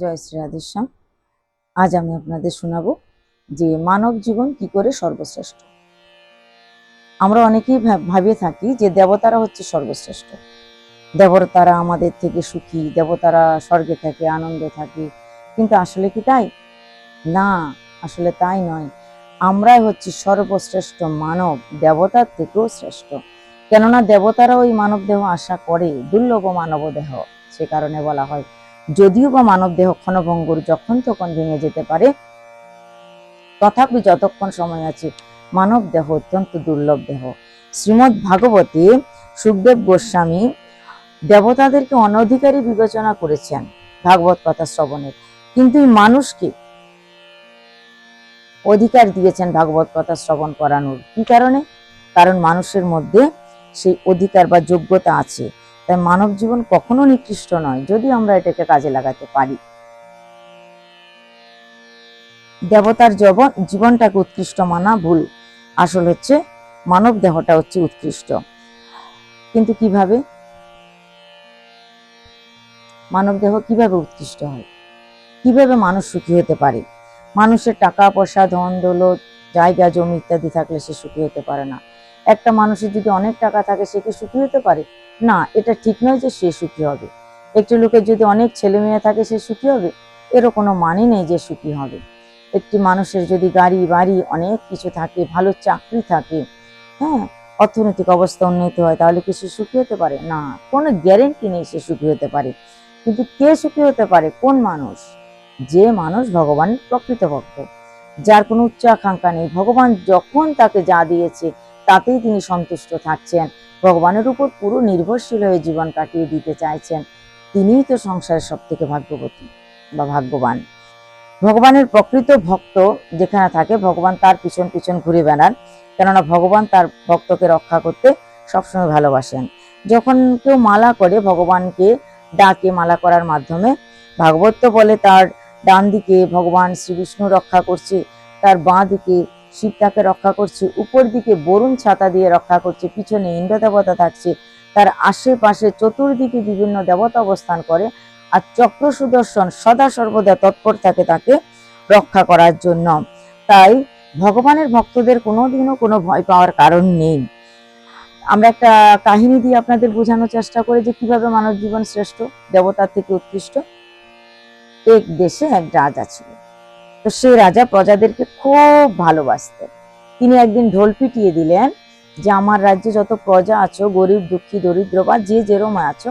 জয় শ্রী রাধেশ্যাম। আজ আমি আপনাদের শোনাবো যে মানব জীবন কি করে সর্বশ্রেষ্ঠ। আমরা অনেকেই ভাবিয়ে থাকি যে দেবতারা হচ্ছে সর্বশ্রেষ্ঠ, দেবতারা আমাদের থেকে সুখী, দেবতারা স্বর্গে থাকে, আনন্দে থাকে। কিন্তু আসলে কি তাই? না, আসলে তাই নয়। আমরাই হচ্ছি সর্বশ্রেষ্ঠ মানব, দেবতার থেকেও শ্রেষ্ঠ। কেননা দেবতারা ওই মানব দেহ আশা করে, দুর্লভ মানব দেহ। সে কারণে বলা হয়, যদিও বা মানব দেহ ক্ষণভঙ্গুর, যখন তখন ভেঙে যেতে পারে, তথাপি যতক্ষণ সময় আছে মানব দেহ অত্যন্ত দুর্লভ দেহ। শ্রীমদ্ ভাগবতে সুখদেব গোস্বামী দেবতাদেরকে অনধিকারী বিবেচনা করেছেন ভাগবত কথা শ্রবণের, কিন্তু মানুষকে অধিকার দিয়েছেন ভাগবত কথা শ্রবণ করানোর। কি কারণে? কারণ মানুষের মধ্যে সেই অধিকার বা যোগ্যতা আছে। তাই মানব জীবন কখনো নিকৃষ্ট নয়, যদি আমরা এটাকে কাজে লাগাতে পারি। দেবতার জীবনটাকে উৎকৃষ্ট মানা ভুল। আসল হচ্ছে মানব দেহটা হচ্ছে উৎকৃষ্ট। কিন্তু কিভাবে? মানব দেহ কিভাবে উৎকৃষ্ট হয়? কিভাবে মানুষ সুখী হতে পারে? মানুষের টাকা পয়সা, ধন দৌলত, জায়গা জমি ইত্যাদি থাকলে সে সুখী হতে পারে না। একটা মানুষের যদি অনেক টাকা থাকে, সে কি সুখী হতে পারে? না, এটা ঠিক নয় যে সে সুখী হবে। একটি লোকের যদি অনেক ছেলে মেয়ে থাকে, সে সুখী হবে? এরও কোনো মানে নেই যে সুখী হবে। একটি মানুষের যদি গাড়ি বাড়ি অনেক কিছু থাকে, ভালো চাকরি থাকে, হ্যাঁ, অর্থনৈতিক অবস্থা উন্নতি হয়, তাহলে কি সে সুখী হতে পারে? না, কোনো গ্যারেন্টি নেই সে সুখী হতে পারে। কিন্তু কে সুখী হতে পারে? কোন মানুষ? যে মানুষ ভগবানের প্রকৃত ভক্ত, যার কোনো উচ্চ আকাঙ্ক্ষা নেই। ভগবান যখন তাকে যা দিয়েছে তাতেই তিনি সন্তুষ্ট থাকছেন, ভগবানের উপর পুরো নির্ভরশীল হয়ে জীবন কাটিয়ে দিতে চাইছেন। তিনিই তো সংসারের সব থেকে ভাগ্যবতী বা ভাগ্যবান। ভগবানের প্রকৃত ভক্ত যেখানে থাকে, ভগবান তার পিছন পিছন ঘুরে বেড়ান, কেননা ভগবান তার ভক্তকে রক্ষা করতে সবসময় ভালোবাসেন। যখন কেউ মালা করে, ভগবানকে ডাকে মালা করার মাধ্যমে, ভাগবত বলে তার ডান দিকে ভগবান শ্রীবিষ্ণু রক্ষা করছে, তার বাঁ দিকে শিব তাকে রক্ষা করছে, উপর দিকে বরুণ ছাতা দিয়ে রক্ষা করছে, পিছনে ইন্দ্র দেবতা থাকছে, তার আশেপাশে চতুর্দিকে বিভিন্ন দেবতা অবস্থান করে, আর চক্র সুদর্শন সদা সর্বদা তৎপর থাকে তাকে রক্ষা করার জন্য। তাই ভগবানের ভক্তদের কোনোদিনও কোনো ভয় পাওয়ার কারণ নেই। আমরা একটা কাহিনী দিয়ে আপনাদের বোঝানোর চেষ্টা করি যে কিভাবে মানব জীবন শ্রেষ্ঠ, দেবতার থেকে উৎকৃষ্ট। এক দেশে এক রাজা ছিল। তো সেই রাজা প্রজাদেরকে খুব ভালোবাসতেন। তিনি একদিন ঢোল পিটিয়ে দিলেন যে আমার রাজ্যে যত প্রজা আছো, গরিব দুঃখী দরিদ্র বা যে যেরম আছো,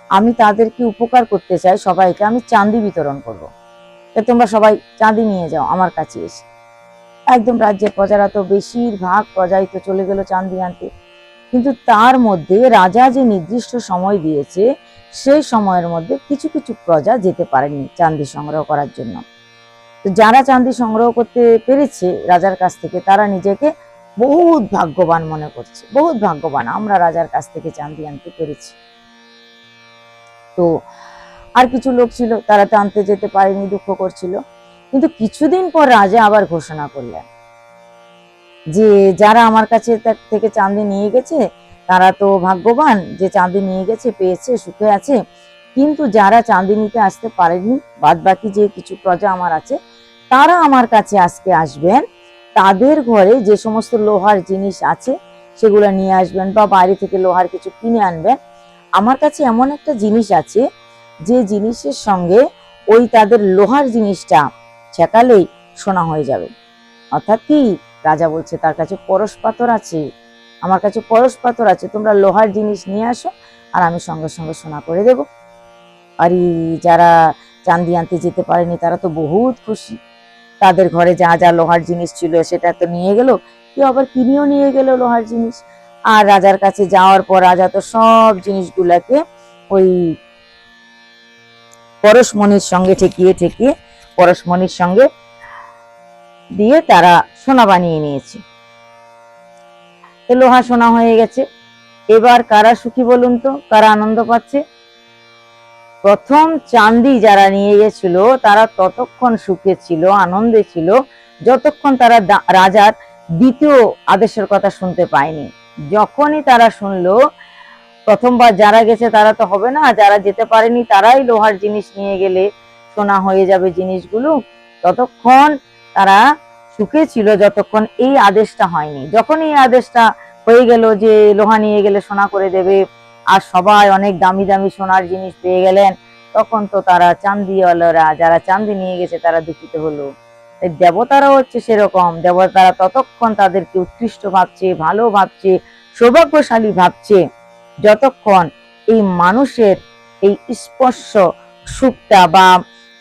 আমি তাদেরকে উপকার করতে চাই, সবাইকে আমি চাঁদি বিতরণ করব। তোমরা সবাই চাঁদি নিয়ে যাও আমার কাছে এসে। একদম রাজ্যের প্রজারা তো বেশিরভাগ প্রজাই তো চলে গেল চাঁদি আনতে। কিন্তু তার মধ্যে রাজা যে নির্দিষ্ট সময় দিয়েছে, সেই সময়ের মধ্যে কিছু কিছু প্রজা যেতে পারেনি চাঁদি সংগ্রহ করার জন্য। তো যারা চাঁদি সংগ্রহ করতে পেরেছে রাজার কাছ থেকে, তারা নিজেকে বহুত ভাগ্যবান মনে করছে, বহুত ভাগ্যবান, আমরা রাজার কাছ থেকে চাঁদি আনতে পেরেছি। তো আর কিছু লোক ছিল, তারা তো আনতে যেতে পারেনি, দুঃখ করছিল। কিন্তু কিছুদিন পর রাজা আবার ঘোষণা করলেন যে যারা আমার কাছে থেকে চাঁদি নিয়ে গেছে, তারা তো ভাগ্যবান, যে চাঁদি নিয়ে গেছে, পেয়েছে, সুখে আছে। কিন্তু যারা চাঁদি নিতে আসতে পারেনি, বাদ বাকি যে কিছু প্রজা আমার আছে, তারা আমার কাছে আজকে আসবেন, তাদের ঘরে যে সমস্ত লোহার জিনিস আছে সেগুলো নিয়ে আসবেন, বা বাইরে থেকে লোহার কিছু কিনে আনবেন। আমার কাছে এমন একটা জিনিস আছে, যে জিনিসের সঙ্গে ওই তাদের লোহার জিনিসটা ছেকালেই সোনা হয়ে যাবে। অর্থাৎ কি, রাজা বলছে তার কাছে পরশ পাথর আছে, আমার কাছে পরশ পাথর আছে, তোমরা লোহার জিনিস নিয়ে আসো, আর আমি সঙ্গে সঙ্গে সোনা করে দেব। আর যারা চাঁদি আনতে যেতে পারেনি, তারা তো বহুত খুশি। তাদের ঘরে যা যা লোহার জিনিস ছিল সেটা তো নিয়ে গেল, কেউ আবার কিনেও নিয়ে গেল লোহার জিনিস। আর রাজার কাছে যাওয়ার পর রাজা তো সব জিনিসগুলাকে ওই পরশমণির সঙ্গে ঠেকিয়ে ঠেকিয়ে পরশমণির সঙ্গে দিয়ে তারা সোনা বানিয়ে নিয়েছে। লোহা সোনা হয়ে গেছে। এবার কারা সুখী বলুন তো, কারা আনন্দ পাচ্ছে? প্রথম চাঁদি যারা নিয়ে গেছিল, তারা ততক্ষণ সুখে ছিল, আনন্দে ছিল, যতক্ষণ তারা রাজার দ্বিতীয় আদেশের কথা শুনতে পায়নি। যখনই তারা শুনলো প্রথমবার যারা গেছে তারা তো হবে না, যারা যেতে পারেনি তারাই লোহার জিনিস নিয়ে গেলে সোনা হয়ে যাবে জিনিসগুলো, ততক্ষণ তারা সুখে ছিল যতক্ষণ এই আদেশটা হয়নি। যখন এই আদেশটা হয়ে গেল যে লোহা নিয়ে গেলে সোনা করে দেবে, আর সবাই অনেক দামি দামি সোনার জিনিস পেয়ে গেলেন, তখন তো তারা চান্দিওয়ালারা যারা চান্দি নিয়ে গেছে তারা দুঃখিত হলো। দেবতারাও হচ্ছে সেরকম, দেবতারা ততক্ষণ তাদেরকে উৎকৃষ্ট ভাবছে, ভালো ভাবছে, সৌভাগ্যশালী ভাবছে, যতক্ষণ এই মানুষের এই স্পর্শ সুখটা বা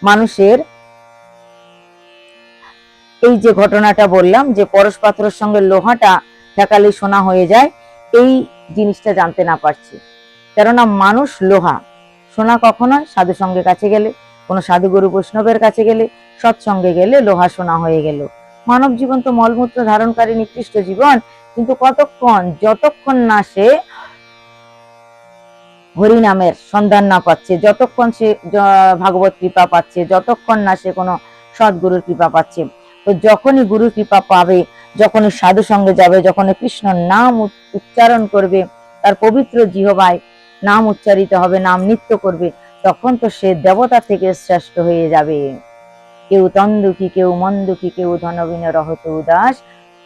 মানুষের এই যে ঘটনাটা বললাম যে পরশ পাথরের সঙ্গে লোহাটা ঠেকালে সোনা হয়ে যায়, এই জিনিসটা জানতে না পারছি। কেননা মানুষ লোহা, সোনা কখনো সাধু সঙ্গে কাছে গেলে, কোনো সাধু গুরু বৈষ্ণবের কাছে গেলে, সৎসঙ্গে গেলে লোহা সোনা হয়ে গেল। মানব জীবন তো মলমূত্র ধারণকারী নিকৃষ্ট জীবন, কিন্তু কতক্ষণ, যতক্ষণ না সে হরিনামের সন্ধান না পাচ্ছে, যতক্ষণ সে ভাগবত কৃপা পাচ্ছে, যতক্ষণ না সে কোনো সদ্গুরুর কৃপা পাচ্ছে। তো যখনই গুরুর কৃপা পাবে, যখনই সাধু সঙ্গে যাবে, যখনই কৃষ্ণ নাম উচ্চারণ করবে, তার পবিত্র জিহ্বায় নাম উচ্চারিত হবে, নাম নিত্য করবে, তখন তো সে দেবতা থেকে শ্রেষ্ঠ হয়ে যাবে। কেউ তন দুঃখী, কেউ মন দুঃখী, কেউ ধনবিন রহত উদাস,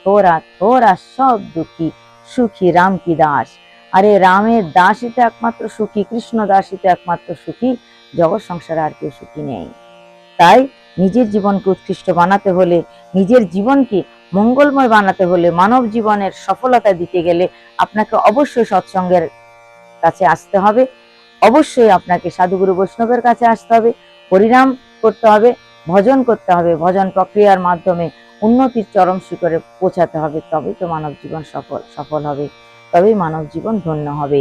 থোরা থোরা সব দুঃখী, সুখী রাম কি দাস। আরে রামের দাসই তো একমাত্র সুখী, কৃষ্ণ দাসই তো একমাত্র সুখী, জগৎ সংসারে আর কেউ সুখী নেই। তাই নিজের জীবনকে উৎকৃষ্ট বানাতে হলে, নিজের জীবনকে মঙ্গলময় বানাতে হলে, মানব জীবনের সফলতা দিতে গেলে আপনাকে অবশ্যই সৎসঙ্গের কাছে আসতে হবে, অবশ্যই আপনাকে সাধুগুরু বৈষ্ণবের কাছে আসতে হবে, হরিনাম করতে হবে, ভজন করতে হবে, ভজন প্রক্রিয়ার মাধ্যমে উন্নতির চরম শিখরে পৌঁছাতে হবে, তবেই তো মানব জীবন সফল হবে, তবেই মানব জীবন ধন্য হবে।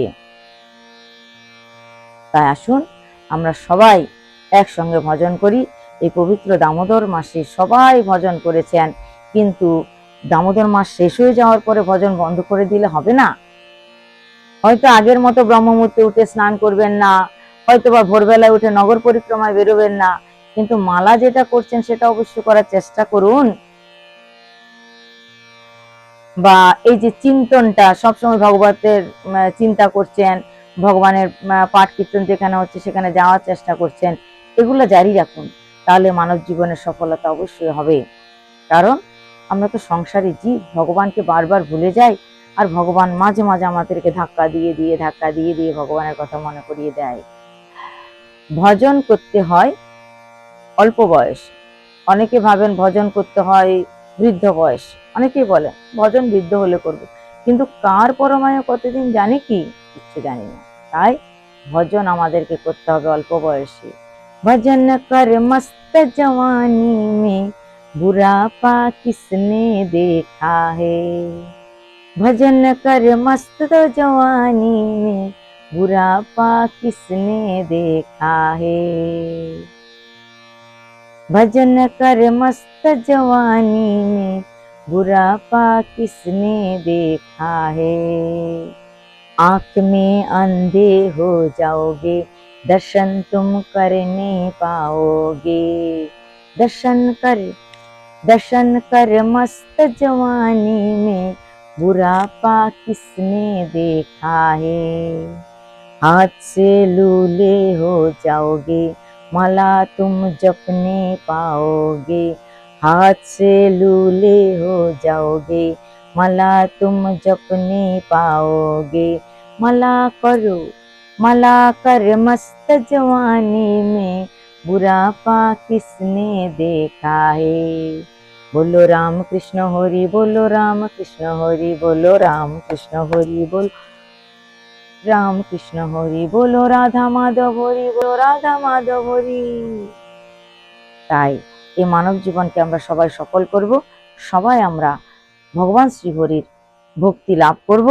তাই আসুন আমরা সবাই একসঙ্গে ভজন করি। এই পবিত্র দামোদর মাসে সবাই ভজন করেছেন, কিন্তু দামোদর মাস শেষ হয়ে যাওয়ার পরে ভজন বন্ধ করে দিলে হবে না। হয়তো আগের মতো ব্রহ্মমুহূর্তে উঠে স্নান করবেন না, হয়তো বা ভোরবেলায় উঠে নগর পরিক্রমায় বেরোবেন না, কিন্তু মালা যেটা করছেন সেটা অবশ্যই করার চেষ্টা করুন। বা এই যে চিন্তনটা, সবসময় ভগবতের চিন্তা করছেন, ভগবানের পাঠ কীর্তন যেখানে হচ্ছে সেখানে যাওয়ার চেষ্টা করছেন, এগুলো জারি রাখুন, তাহলে মানব জীবনের সফলতা অবশ্যই হবে। কারণ আমরা তো সংসারী জীব, ভগবানকে বারবার ভুলে যাই, আর ভগবান মাঝে মাঝে আমাদেরকে ধাক্কা দিয়ে ভগবানের কথা মনে করিয়ে দেয়। ভজন করতে হয় অল্প বয়স, অনেকে ভাবেন ভজন করতে হয় বৃদ্ধ বয়স, অনেকেই বলেন ভজন বৃদ্ধ হলে করবো, কিন্তু কার পরমায়ু কতদিন জানি কি, কিচ্ছু জানি না। তাই ভজন আমাদেরকে করতে হবে অল্প বয়সে। ভজন কর মস্ত জওয়ানি মে বুড়াপা কিসনে দেখা হে, भजन कर मस्त जवानी में बुढ़ापा किसने देखा है, भजन कर मस्त जवानी में बुढ़ापा किसने देखा है। आंख में अंधे हो जाओगे, दर्शन तुम कर नहीं पाओगे, दर्शन कर मस्त जवानी में बुढ़ापा किसने देखा है। हाथ से लूले हो जाओगे, माला तुम जपने पाओगे, हाथ से लूले हो जाओगे, माला तुम जपने पाओगे। माला कर मस्त जवानी में बुढ़ापा किसने देखा है। बोलो राम कृष्ण हरि, बोलो राम कृष्ण हरि, बोलो राम कृष्ण हरि, बोलो राम कृष्ण हरि, बोलो राधा माधव हरि, बोलो राधा माधव हरि। তাই এই মানব জীবনকে আমরা সবাই সফল করব, সবাই আমরা ভগবান শ্রীহরির ভক্তি লাভ করব,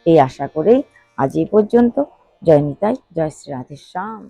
এই আশা করেই আজ এই পর্যন্ত। জয় নিতাই, জয় শ্রী রাধেশ্যাম।